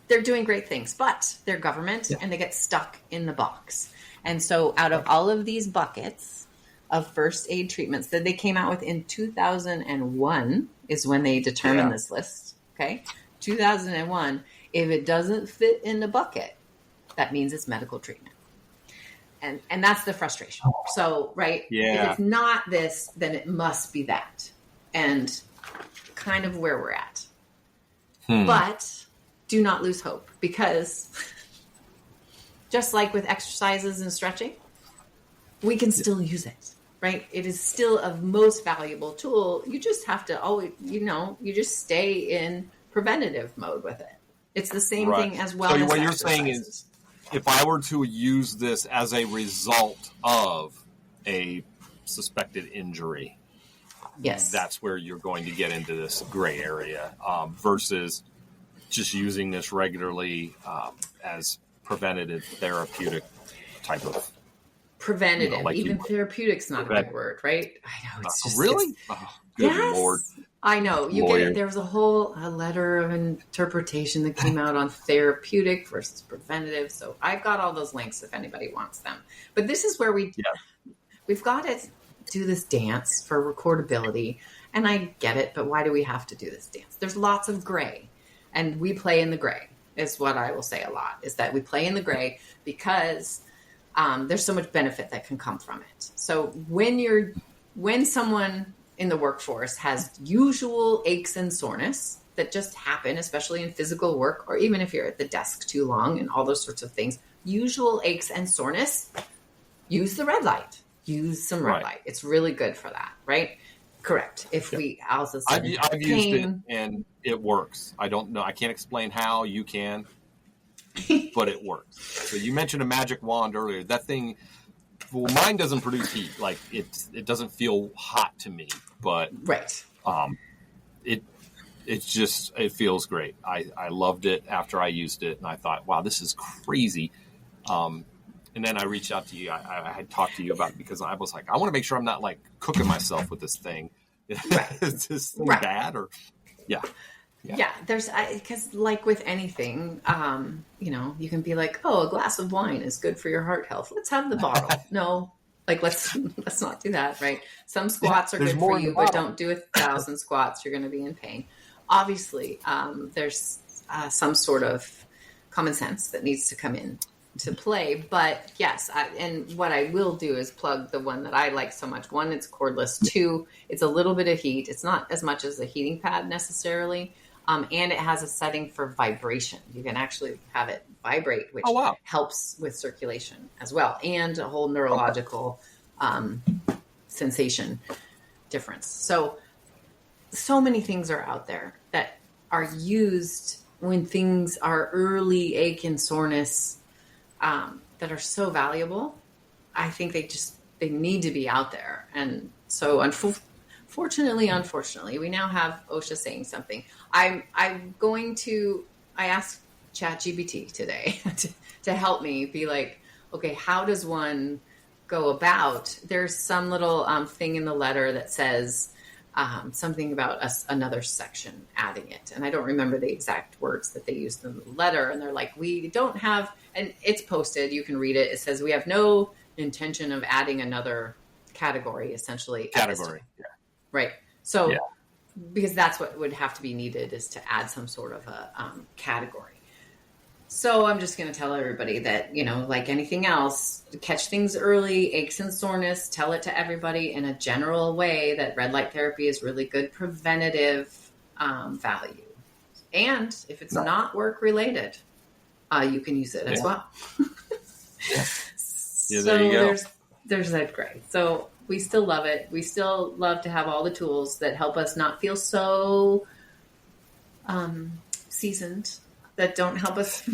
They're doing great things, but they're government and they get stuck in the box. And so out of all of these buckets of first aid treatments that they came out with in 2001 is when they determined this list. Okay. 2001. If it doesn't fit in the bucket, that means it's medical treatment. And that's the frustration. So, right. If it's not this, then it must be that. And kind of where we're at. But do not lose hope, because just like with exercises and stretching, we can still use it, right? It is still a most valuable tool. You just have to always, you just stay in preventative mode with it. It's the same thing as well. So as what you're saying is, if I were to use this as a result of a suspected injury, that's where you're going to get into this gray area versus just using this regularly as preventative therapeutic type of preventative. Even therapeutic's not a good word, right? I know. It's just really. Good Lord. I know. There was a letter of interpretation that came out on therapeutic versus preventative. So I've got all those links if anybody wants them. But this is where we've got to do this dance for recordability. And I get it, but why do we have to do this dance? There's lots of gray, and we play in the gray is what I will say a lot, is that we play in the gray because there's so much benefit that can come from it. So when someone in the workforce has usual aches and soreness that just happen, especially in physical work, or even if you're at the desk too long and all those sorts of things, usual aches and soreness, use the red light. Use some red light. It's really good for that, right? Correct. If we also I've used it and it works. I don't know. I can't explain how. You can, but it works. So you mentioned a magic wand earlier. That thing, well, mine doesn't produce heat. Like it doesn't feel hot to me, but it feels great. I loved it after I used it, and I thought, wow, this is crazy. And then I reached out to you. I had talked to you about it because I was like, I want to make sure I'm not like cooking myself with this thing. Is this bad or there's because like with anything, you can be like, oh, a glass of wine is good for your heart health. Let's have the bottle. No, like let's not do that, right? Some squats are good for you, but don't do 1,000 squats. You're going to be in pain. Obviously, there's some sort of common sense that needs to come in to play, but yes, and what I will do is plug the one that I like so much. One, it's cordless. Two, it's a little bit of heat. It's not as much as a heating pad necessarily, And it has a setting for vibration. You can actually have it vibrate, which helps with circulation as well, and a whole neurological sensation difference. So many things are out there that are used when things are early ache and soreness that are so valuable. I think they need to be out there. And so unfortunately, we now have OSHA saying something. I asked ChatGPT today to help me be like, okay, how does one go about? There's some little thing in the letter that says something about another section adding it. And I don't remember the exact words that they used in the letter. And they're like, we don't have, and it's posted, you can read it. It says, we have no intention of adding another category, essentially. Category, yeah. Right. So, because that's what would have to be needed, is to add some sort of a category. So I'm just going to tell everybody that, like anything else, catch things early, aches and soreness, tell it to everybody in a general way that red light therapy is really good preventative value. And if it's not work related, you can use it as well. Yeah, there you go. There's that gray. So we still love it. We still love to have all the tools that help us not feel so seasoned, that don't help us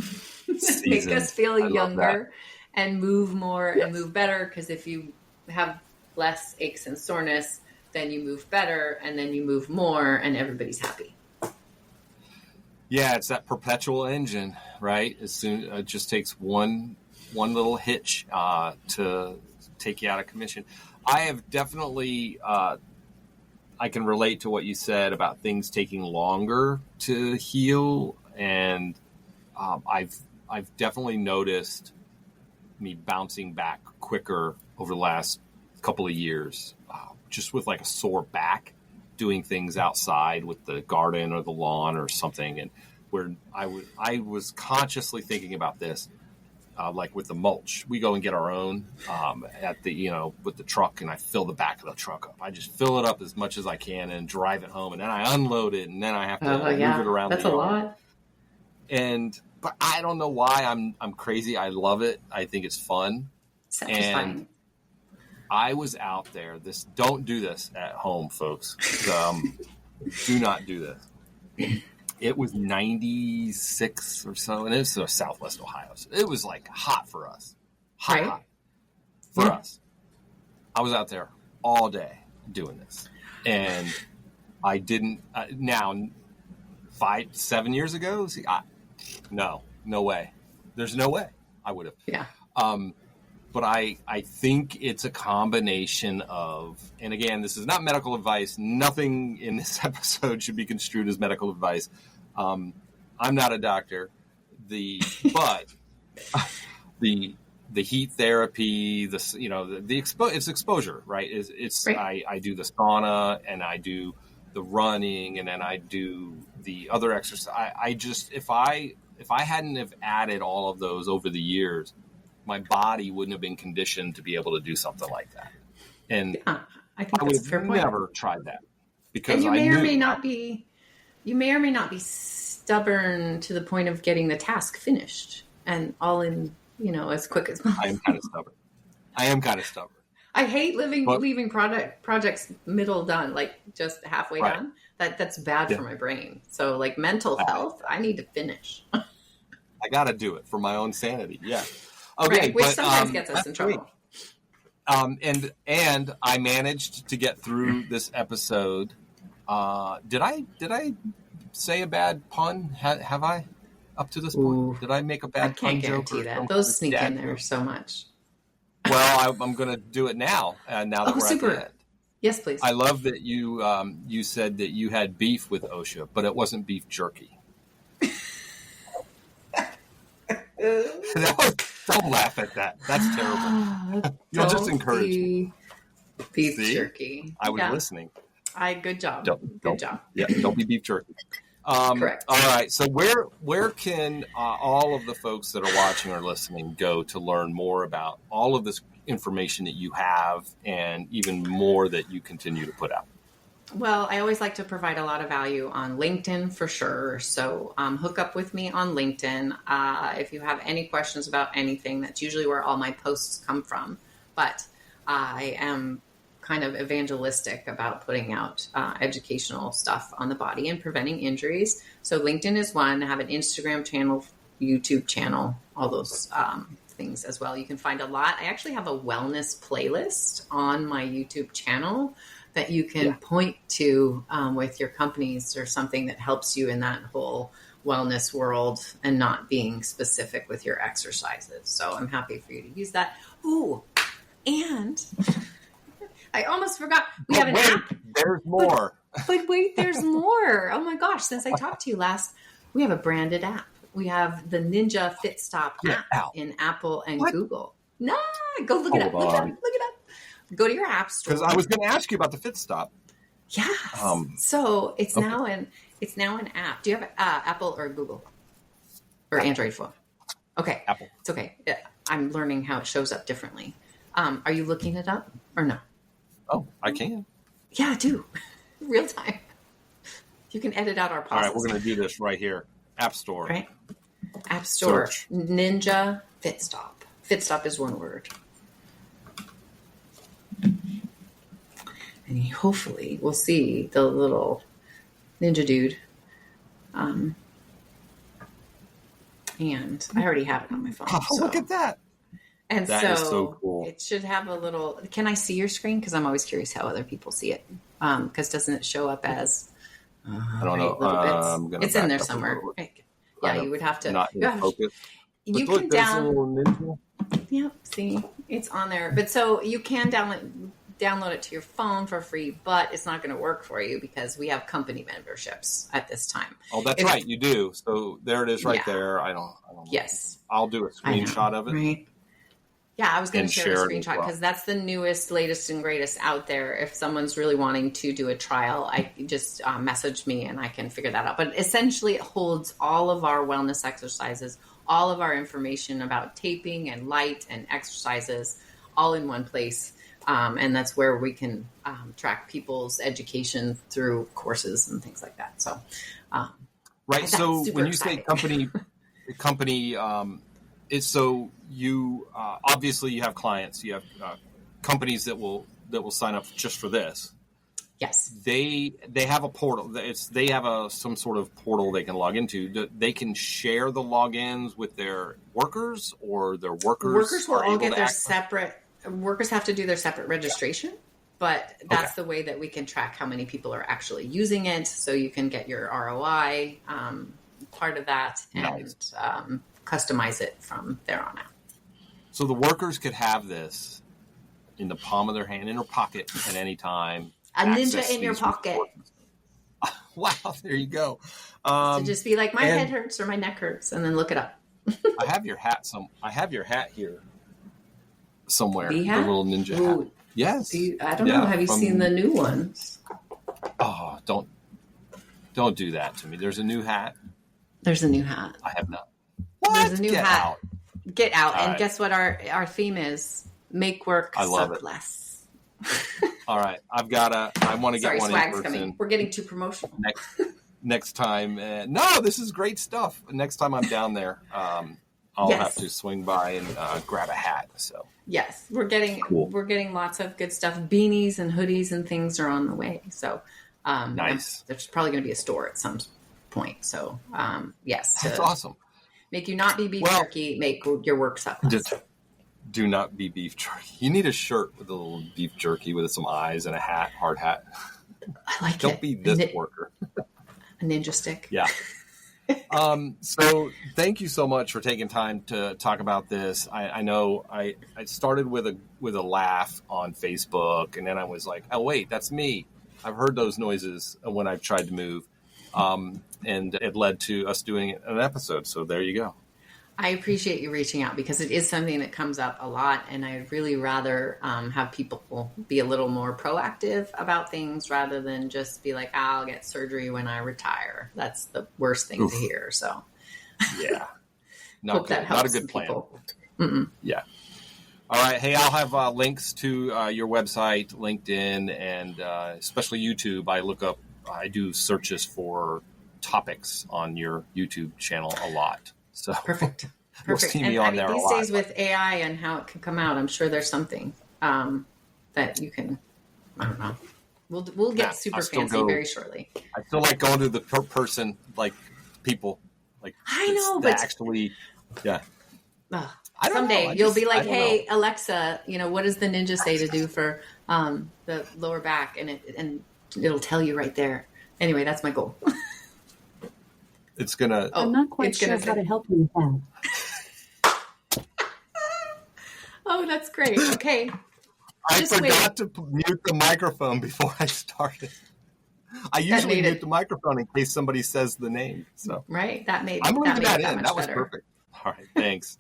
make us feel younger and move more and move better. Because if you have less aches and soreness, then you move better, and then you move more, and everybody's happy. Yeah, it's that perpetual engine, right? It just takes one little hitch to take you out of commission. I have definitely, I can relate to what you said about things taking longer to heal. And I've definitely noticed me bouncing back quicker over the last couple of years, just with like a sore back, doing things outside with the garden or the lawn or something. And where I was consciously thinking about this, like with the mulch, we go and get our own at the, with the truck, and I fill the back of the truck up. I just fill it up as much as I can and drive it home, and then I unload it, and then I have to move it around. That's a lot. But I don't know why I'm crazy. I love it. I think it's fun. Satisfying. And I was out there. Don't do this at home, folks. Do not do this. It was 96 or so, and it's Southwest Ohio. So it was like hot for us. Hot for us. I was out there all day doing this, and I didn't. Now, 7 years ago, no way. There's no way I would have. Yeah. But I think it's a combination of, and again, this is not medical advice. Nothing in this episode should be construed as medical advice. I'm not a doctor. But the heat therapy, it's exposure, right? It's right. I do the sauna, and I do the running, and then I do the other exercise. I just, if I hadn't have added all of those over the years, my body wouldn't have been conditioned to be able to do something like that. And I think would that's have never tried that, because you may or may not be stubborn to the point of getting the task finished and all in, as quick as possible. I am kind of stubborn. I hate leaving projects middle done, like just halfway done. That's bad for my brain. So like mental health, I need to finish. I got to do it for my own sanity. Yeah. Okay. Right, which sometimes gets us in trouble. And I managed to get through this episode. Did I say a bad pun? Have I up to this point? Did I make a bad pun joke? I can't guarantee that. Those sneak in there so much. Well, I'm going to do it now. Now that we're super. at the end. Yes, please. I love that you said that you had beef with OSHA, but it wasn't beef jerky. Don't laugh at that. That's terrible. You'll just encourage me. Beef jerky. I was listening. Good job. Good job. Yeah, don't be beef jerky. Correct. All right. So where can all of the folks that are watching or listening go to learn more about all of this information that you have, and even more that you continue to put out? Well, I always like to provide a lot of value on LinkedIn for sure. So hook up with me on LinkedIn. If you have any questions about anything, that's usually where all my posts come from. But I am kind of evangelistic about putting out educational stuff on the body and preventing injuries. So LinkedIn is one. I have an Instagram channel, YouTube channel, all those things as well. You can find a lot. I actually have a wellness playlist on my YouTube channel that you can point to with your companies or something that helps you in that whole wellness world and not being specific with your exercises. So I'm happy for you to use that. Ooh, and I almost forgot. We have an app. There's more. But wait, there's more. Oh my gosh. Since I talked to you last, we have a branded app. We have the Ninja Fit Stop app in Apple and Google. No, go look it up. Look it up. Go to your app store. Because I was going to ask you about the Fit Stop. Yes. So it's now an app. Do you have Apple or Google or Android phone? Okay. Apple. It's okay. I'm learning how it shows up differently. Are you looking it up or no? Oh, I can. Yeah, I do. Real time. You can edit out our pauses. All right, we're going to do this right here. App Store. Right. App Store. Search. Ninja Fit Stop. Fit Stop is one word. And hopefully we'll see the little ninja dude. And I already have it on my phone. Oh, look at that. And that is so cool. It should have a little, can I see your screen? Because I'm always curious how other people see it. Because doesn't it show up as I don't know. It's in there somewhere. Yeah, you would have to. Not in focus. You can download. Yep, see, it's on there. But so you can download it to your phone for free, but it's not going to work for you because we have company memberships at this time. Oh, that's right, you do. So there it is, right there. I don't. Yes, I'll do a screenshot of it. Right. Yeah, I was going to share a screenshot because that's the newest, latest, and greatest out there. If someone's really wanting to do a trial, I just message me and I can figure that out. But essentially, it holds all of our wellness exercises, all of our information about taping and light and exercises, all in one place. And that's where we can track people's education through courses and things like that. So, right. So when you say company, it's so you obviously you have clients, you have companies that will sign up just for this. Yes, they have a portal. They have some sort of portal they can log into. They can share the logins with their workers, or their workers. Workers will all get their separate. Workers have to do their separate registration, but that's the way that we can track how many people are actually using it. So you can get your ROI part of that and customize it from there on out. So the workers could have this in the palm of their hand, in their pocket at any time. A ninja in your pocket. Wow, there you go. So just be like, my head hurts or my neck hurts, and then look it up. I have your hat. I have your hat here somewhere. The hat? Little ninja hat. Yes. I don't know. Have you seen the new ones? Oh, don't do that to me. There's a new hat. There's a new hat. I have not. There's a new hat. Get out. And right. Guess what our theme is? Make work suck less. All right. I want to get one in person. Coming. We're getting too promotional. Next time. No, this is great stuff. Next time I'm down there, I'll have to swing by and grab a hat. So yes, we're getting lots of good stuff. Beanies and hoodies and things are on the way. So nice. There's probably going to be a store at some point. So yes, that's awesome. Make you not be beef jerky. Make your work suck less. Do not be beef jerky. You need a shirt with a little beef jerky with some eyes and a hat, hard hat. I like Don't be this worker. A ninja stick. Yeah. So thank you so much for taking time to talk about this. I know I started with a laugh on Facebook, and then I was like, oh wait, that's me. I've heard those noises when I've tried to move. And it led to us doing an episode. So there you go. I appreciate you reaching out because it is something that comes up a lot. And I'd really rather have people be a little more proactive about things rather than just be like, I'll get surgery when I retire. That's the worst thing to hear. So yeah, not a good plan. Yeah. All right. Hey, I'll have links to your website, LinkedIn, and especially YouTube. I do searches for topics on your YouTube channel a lot. So Perfect. You'll see me on there a lot. These days with AI and how it can come out, I'm sure there's something that you can, I don't know. We'll get super fancy very shortly. I still like going to the person, like people. Like I know, but actually, yeah. Someday you'll be like, "Hey, Alexa, what does the ninja say to do for the lower back?" And it'll tell you right there. Anyway, that's my goal. It's gonna. I'm not quite sure how to help you with that. Oh, that's great. Okay. I forgot to mute the microphone before I started. I usually mute the microphone in case somebody says the name. So right, I'm leaving that in. That That was better. perfect. All right, thanks.